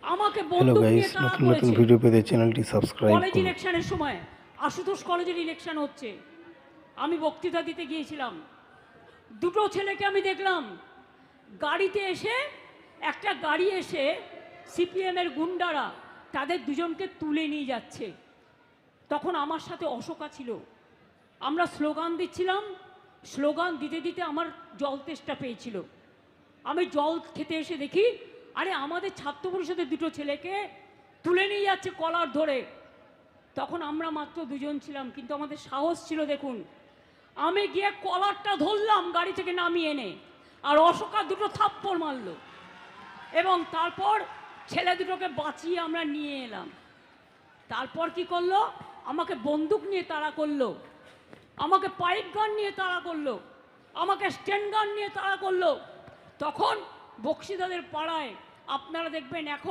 আমাকে হ্যালো বন্দুক নিয়ে গাইস, তাড়া নতুন নতুন করেছে। ভিডিও পেতে চ্যানেলটি সাবস্ক্রাইব কলেজ করুন। ইলেকশনের সময় আশুতোষ কলেজের ইলেকশন হচ্ছে, আমি বক্তৃতা দিতে গিয়েছিলাম। দুটো ছেলেকে আমি দেখলাম গাড়িতে এসে, একটা গাড়ি এসে সিপিএমের গুন্ডারা তাদের দুজনকে তুলে নিয়ে যাচ্ছে। তখন আমার সাথে অশোকা ছিল, আমরা স্লোগান দিচ্ছিলাম। স্লোগান দিতে দিতে আমার জল তেষ্টা পেয়েছিল। আমি জল খেতে এসে দেখি আরে আমাদের ছাত্র পরিষদের দুটো ছেলেকে তুলে নিয়ে যাচ্ছে কলার ধরে। তখন আমরা মাত্র দুজন ছিলাম, কিন্তু আমাদের সাহস ছিল দেখুন। আমি গিয়ে কলারটা ধরলাম গাড়ি থেকে নামিয়ে এনে, আর অশোকা দুটো থাপ্পড় মারল, এবং তারপর ছেলে দুটোকে বাঁচিয়ে আমরা নিয়ে এলাম। তারপর কি করলো, আমাকে বন্দুক নিয়ে তাড়া করলো, আমাকে পাইপ গান নিয়ে তাড়া করলো, আমাকে স্ট্যান্ড গান নিয়ে তাড়া করলো। তখন বক্সিদাদের পাড়ায় আপনারা দেখবেন এখন